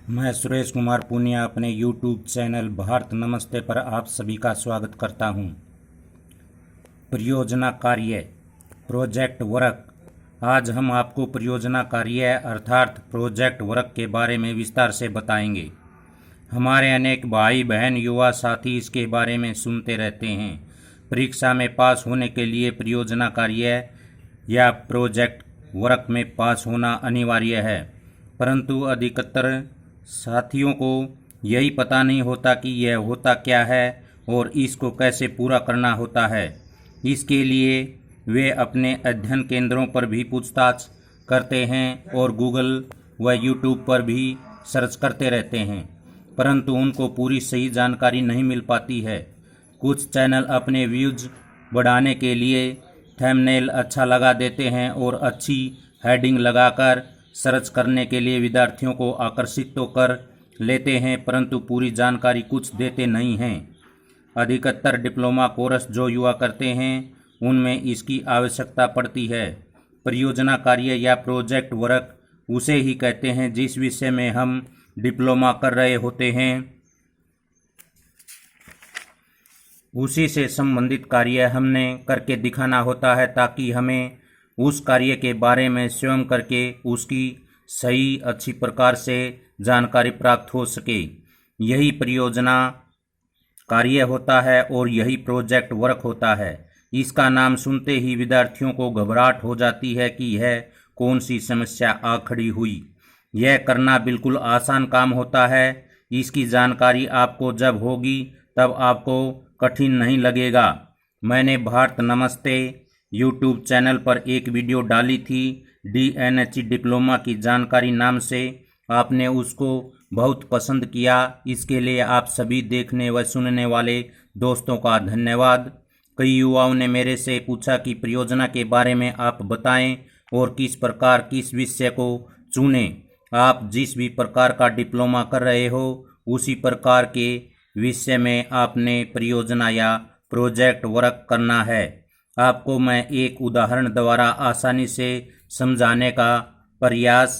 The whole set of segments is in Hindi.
मैं सुरेश कुमार पूनिया अपने यूट्यूब चैनल भारत नमस्ते पर आप सभी का स्वागत करता हूं। परियोजना कार्य प्रोजेक्ट वर्क। आज हम आपको परियोजना कार्य अर्थात प्रोजेक्ट वर्क के बारे में विस्तार से बताएंगे। हमारे अनेक भाई बहन युवा साथी इसके बारे में सुनते रहते हैं। परीक्षा में पास होने के लिए परियोजना कार्य या प्रोजेक्ट वर्क में पास होना अनिवार्य है, परंतु अधिकतर साथियों को यही पता नहीं होता कि यह होता क्या है और इसको कैसे पूरा करना होता है। इसके लिए वे अपने अध्ययन केंद्रों पर भी पूछताछ करते हैं और गूगल व यूट्यूब पर भी सर्च करते रहते हैं, परंतु उनको पूरी सही जानकारी नहीं मिल पाती है। कुछ चैनल अपने व्यूज बढ़ाने के लिए थंबनेल अच्छा लगा देते हैं और अच्छी हेडिंग लगाकर सर्च करने के लिए विद्यार्थियों को आकर्षित तो कर लेते हैं, परंतु पूरी जानकारी कुछ देते नहीं हैं। अधिकतर डिप्लोमा कोर्स जो युवा करते हैं उनमें इसकी आवश्यकता पड़ती है। परियोजना कार्य या प्रोजेक्ट वर्क उसे ही कहते हैं जिस विषय में हम डिप्लोमा कर रहे होते हैं, उसी से संबंधित कार्य हमने करके दिखाना होता है ताकि हमें उस कार्य के बारे में स्वयं करके उसकी सही अच्छी प्रकार से जानकारी प्राप्त हो सके। यही परियोजना कार्य होता है और यही प्रोजेक्ट वर्क होता है। इसका नाम सुनते ही विद्यार्थियों को घबराहट हो जाती है कि यह कौन सी समस्या आ खड़ी हुई। यह करना बिल्कुल आसान काम होता है। इसकी जानकारी आपको जब होगी तब आपको कठिन नहीं लगेगा। मैंने भारत नमस्ते यूट्यूब चैनल पर एक वीडियो डाली थी DNHE डिप्लोमा की जानकारी नाम से। आपने उसको बहुत पसंद किया, इसके लिए आप सभी देखने व सुनने वाले दोस्तों का धन्यवाद। कई युवाओं ने मेरे से पूछा कि परियोजना के बारे में आप बताएं और किस प्रकार किस विषय को चुनें। आप जिस भी प्रकार का डिप्लोमा कर रहे हो उसी प्रकार के विषय में आपने परियोजना या प्रोजेक्ट वर्क करना है। आपको मैं एक उदाहरण द्वारा आसानी से समझाने का प्रयास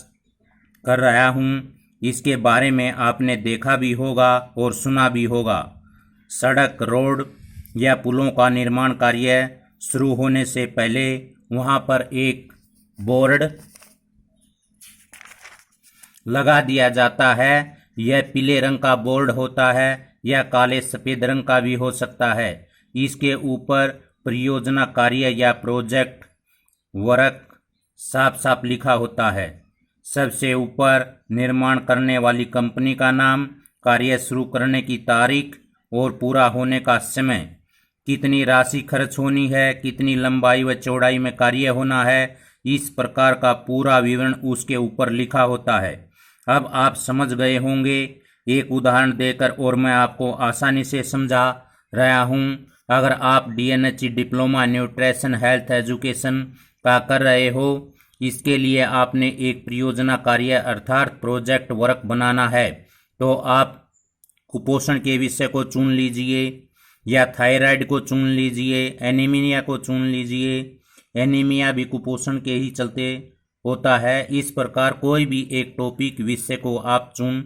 कर रहा हूँ। इसके बारे में आपने देखा भी होगा और सुना भी होगा। सड़क, रोड या पुलों का निर्माण कार्य शुरू होने से पहले वहाँ पर एक बोर्ड लगा दिया जाता है। यह पीले रंग का बोर्ड होता है या काले सफ़ेद रंग का भी हो सकता है। इसके ऊपर परियोजना कार्य या प्रोजेक्ट वर्क साफ साफ लिखा होता है। सबसे ऊपर निर्माण करने वाली कंपनी का नाम, कार्य शुरू करने की तारीख और पूरा होने का समय, कितनी राशि खर्च होनी है, कितनी लंबाई व चौड़ाई में कार्य होना है, इस प्रकार का पूरा विवरण उसके ऊपर लिखा होता है। अब आप समझ गए होंगे एक उदाहरण देकर, और मैं आपको आसानी से समझा रहा हूँ। अगर आप DNHE diploma nutrition health education का कर रहे हो, इसके लिए आपने एक परियोजना कार्य अर्थात प्रोजेक्ट वर्क बनाना है, तो आप कुपोषण के विषय को चुन लीजिए या थायराइड को चुन लीजिए, एनीमिया को चुन लीजिए। एनीमिया भी कुपोषण के ही चलते होता है। इस प्रकार कोई भी एक टॉपिक विषय को आप चुन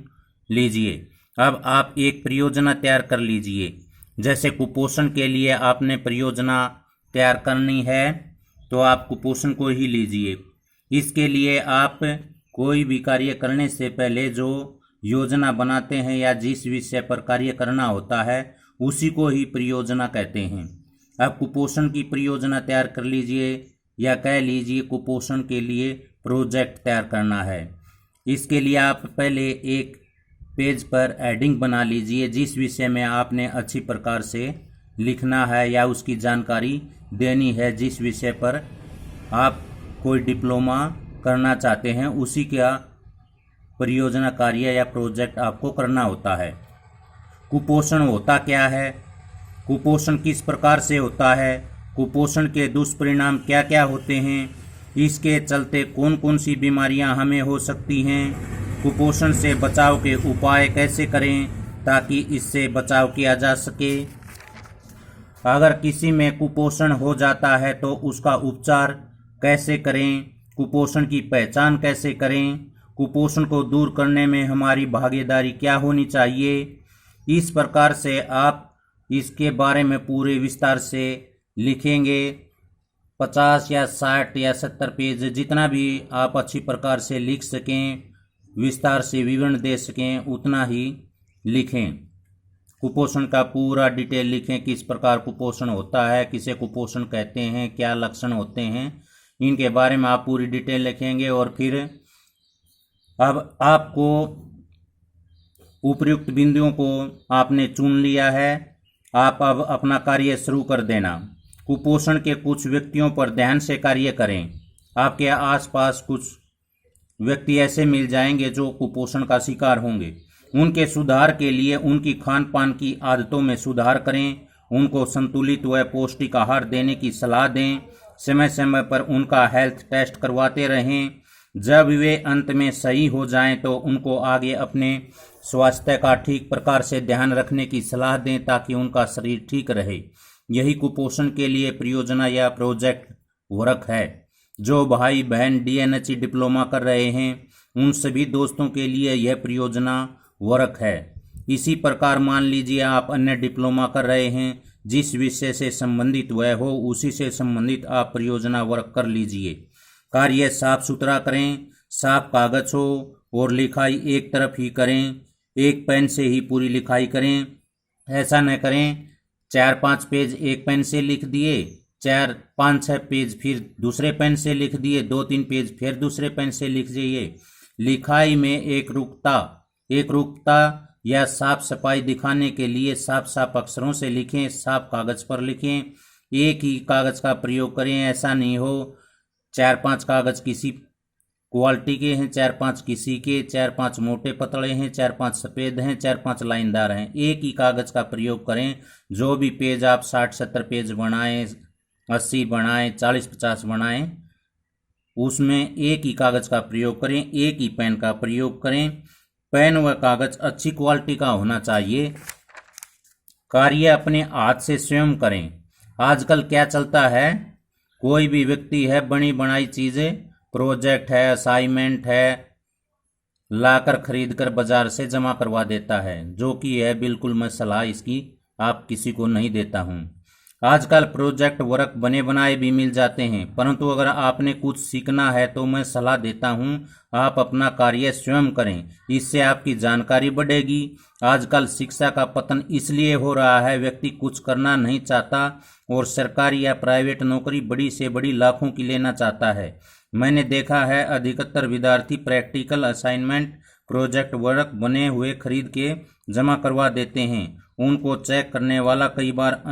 लीजिए। अब आप एक परियोजना तैयार कर लीजिए। जैसे कुपोषण के लिए आपने परियोजना तैयार करनी है तो आप कुपोषण को ही लीजिए। इसके लिए आप कोई भी कार्य करने से पहले जो योजना बनाते हैं या जिस विषय पर कार्य करना होता है उसी को ही परियोजना कहते हैं। अब कुपोषण की परियोजना तैयार कर लीजिए या कह लीजिए कुपोषण के लिए प्रोजेक्ट तैयार करना है। इसके लिए आप पहले एक पेज पर हेडिंग बना लीजिए जिस विषय में आपने अच्छी प्रकार से लिखना है या उसकी जानकारी देनी है। जिस विषय पर आप कोई डिप्लोमा करना चाहते हैं उसी का परियोजना कार्य या प्रोजेक्ट आपको करना होता है। कुपोषण होता क्या है, कुपोषण किस प्रकार से होता है, कुपोषण के दुष्परिणाम क्या क्या होते हैं, इसके चलते कौन कौन सी बीमारियां हमें हो सकती हैं, कुपोषण से बचाव के उपाय कैसे करें ताकि इससे बचाव किया जा सके, अगर किसी में कुपोषण हो जाता है तो उसका उपचार कैसे करें, कुपोषण की पहचान कैसे करें कुपोषण को दूर करने में हमारी भागीदारी क्या होनी चाहिए। इस प्रकार से आप इसके बारे में पूरे विस्तार से लिखेंगे। 50 या 60 या 70 पेज, जितना भी आप अच्छी प्रकार से लिख सकें, विस्तार से विवरण दे सकें, उतना ही लिखें। कुपोषण का पूरा डिटेल लिखें, किस प्रकार कुपोषण होता है, किसे कुपोषण कहते हैं, क्या लक्षण होते हैं, इनके बारे में आप पूरी डिटेल लिखेंगे। और फिर अब आपको उपयुक्त बिंदुओं को आपने चुन लिया है, आप अब अपना कार्य शुरू कर देना। कुपोषण के कुछ व्यक्तियों पर ध्यान से कार्य करें। आपके आसपास कुछ व्यक्ति ऐसे मिल जाएंगे जो कुपोषण का शिकार होंगे। उनके सुधार के लिए उनकी खान पान की आदतों में सुधार करें, उनको संतुलित व पौष्टिक आहार देने की सलाह दें, समय समय पर उनका हेल्थ टेस्ट करवाते रहें। जब वे अंत में सही हो जाएं तो उनको आगे अपने स्वास्थ्य का ठीक प्रकार से ध्यान रखने की सलाह दें ताकि उनका शरीर ठीक रहे। यही कुपोषण के लिए परियोजना या प्रोजेक्ट वर्क है। जो भाई बहन डीएनएच डिप्लोमा कर रहे हैं उन सभी दोस्तों के लिए यह परियोजना वर्क है। इसी प्रकार मान लीजिए आप अन्य डिप्लोमा कर रहे हैं, जिस विषय से संबंधित वह हो उसी से संबंधित आप परियोजना वर्क कर लीजिए। कार्य साफ सुथरा करें, साफ कागज हो और लिखाई एक तरफ ही करें, एक पेन से ही पूरी लिखाई करें। ऐसा न करें 4-5 पेज एक पेन से लिख दिए, 4-5-6 पेज फिर दूसरे पेन से लिख दिए, 2-3 पेज फिर दूसरे पेन से लिख दिए। लिखाई में एकरूपता या साफ सफाई दिखाने के लिए साफ साफ अक्षरों से लिखें, साफ कागज पर लिखें, एक ही कागज का प्रयोग करें। ऐसा नहीं हो 4-5 कागज किसी क्वालिटी के हैं, 4-5 किसी के, 4-5 मोटे पतले हैं, 4-5 सफ़ेद हैं, 4-5 लाइनदार हैं। एक ही कागज का प्रयोग करें। जो भी पेज आप 60-70 पेज बनाएं, 80 बनाएं, 40-50 बनाएं, उसमें एक ही कागज का प्रयोग करें, एक ही पेन का प्रयोग करें। पेन व कागज अच्छी क्वालिटी का होना चाहिए। कार्य अपने हाथ से स्वयं करें। आजकल क्या चलता है, कोई भी व्यक्ति है बनी बनाई चीज़ें, प्रोजेक्ट है, असाइनमेंट है, लाकर खरीद कर बाजार से जमा करवा देता है, जो कि है बिल्कुल मैं सलाह इसकी आप किसी को नहीं देता हूँ। आजकल प्रोजेक्ट वर्क बने बनाए भी मिल जाते हैं, परंतु अगर आपने कुछ सीखना है तो मैं सलाह देता हूँ आप अपना कार्य स्वयं करें, इससे आपकी जानकारी बढ़ेगी। आजकल शिक्षा का पतन इसलिए हो रहा है, व्यक्ति कुछ करना नहीं चाहता और सरकारी या प्राइवेट नौकरी बड़ी से बड़ी लाखों की लेना चाहता है। मैंने देखा है अधिकतर विद्यार्थी प्रैक्टिकल असाइनमेंट, प्रोजेक्ट वर्क बने हुए खरीद के जमा करवा देते हैं। उनको चेक करने वाला कई बार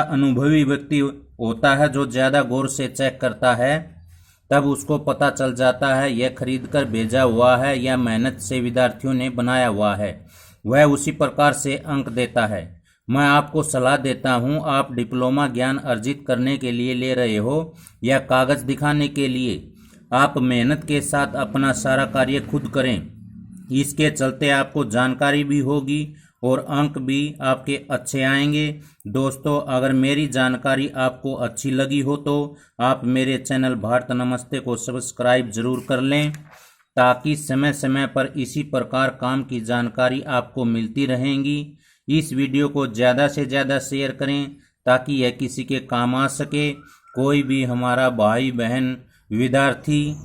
अनुभवी व्यक्ति होता है जो ज़्यादा गौर से चेक करता है, तब उसको पता चल जाता है यह खरीद कर भेजा हुआ है या मेहनत से विद्यार्थियों ने बनाया हुआ है। वह उसी प्रकार से अंक देता है। मैं आपको सलाह देता हूं, आप डिप्लोमा ज्ञान अर्जित करने के लिए ले रहे हो या कागज दिखाने के लिए, आप मेहनत के साथ अपना सारा कार्य खुद करें। इसके चलते आपको जानकारी भी होगी और अंक भी आपके अच्छे आएंगे। दोस्तों, अगर मेरी जानकारी आपको अच्छी लगी हो तो आप मेरे चैनल भारत नमस्ते को सब्सक्राइब जरूर कर लें, ताकि समय समय पर इसी प्रकार काम की जानकारी आपको मिलती रहेंगी। इस वीडियो को ज़्यादा से ज़्यादा शेयर करें ताकि यह किसी के काम आ सके। कोई भी हमारा भाई बहन विद्यार्थी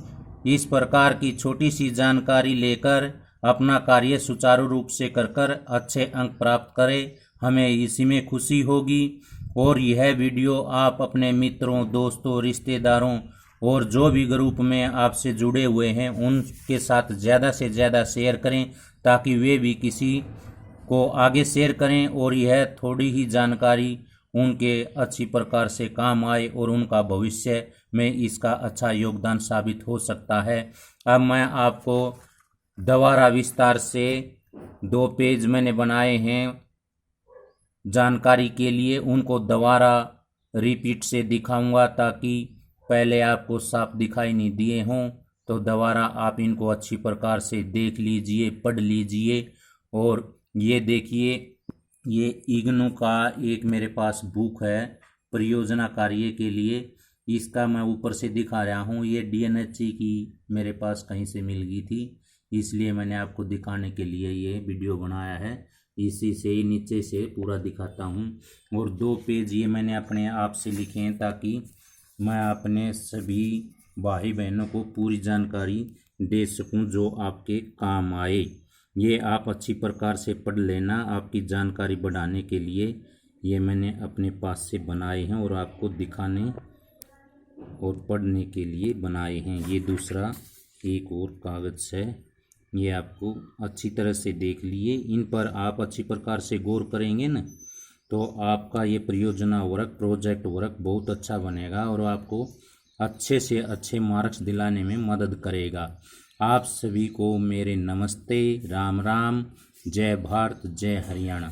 इस प्रकार की छोटी सी जानकारी लेकर अपना कार्य सुचारू रूप से कर अच्छे अंक प्राप्त करे, हमें इसी में खुशी होगी। और यह वीडियो आप अपने मित्रों, दोस्तों, रिश्तेदारों और जो भी ग्रुप में आपसे जुड़े हुए हैं उनके साथ ज़्यादा से ज़्यादा शेयर करें, ताकि वे भी किसी को आगे शेयर करें और यह थोड़ी ही जानकारी उनके अच्छी प्रकार से काम आए और उनका भविष्य में इसका अच्छा योगदान साबित हो सकता है। अब मैं आपको दोबारा विस्तार से 2 पेज मैंने बनाए हैं जानकारी के लिए, उनको दोबारा रिपीट से दिखाऊंगा ताकि पहले आपको साफ दिखाई नहीं दिए हों, तो दोबारा आप इनको अच्छी प्रकार से देख लीजिए, पढ़ लीजिए। और ये देखिए, ये इग्नू का एक मेरे पास बुक है परियोजना कार्य के लिए। इसका मैं ऊपर से दिखा रहा हूँ। ये DNHE की मेरे पास कहीं से मिल गई थी, इसलिए मैंने आपको दिखाने के लिए ये वीडियो बनाया है। इसी से ही नीचे से पूरा दिखाता हूँ। और 2 पेज ये मैंने अपने आप से लिखे हैं ताकि मैं अपने सभी भाई बहनों को पूरी जानकारी दे सकूं जो आपके काम आए। ये आप अच्छी प्रकार से पढ़ लेना। आपकी जानकारी बढ़ाने के लिए ये मैंने अपने पास से बनाए हैं और आपको दिखाने और पढ़ने के लिए बनाए हैं। ये दूसरा एक और कागज़ है, ये आपको अच्छी तरह से देख लिए। इन पर आप अच्छी प्रकार से गौर करेंगे ना, तो आपका ये परियोजना वर्क, प्रोजेक्ट वर्क बहुत अच्छा बनेगा और आपको अच्छे से अच्छे मार्क्स दिलाने में मदद करेगा। आप सभी को मेरे नमस्ते, राम राम, जय भारत, जय हरियाणा।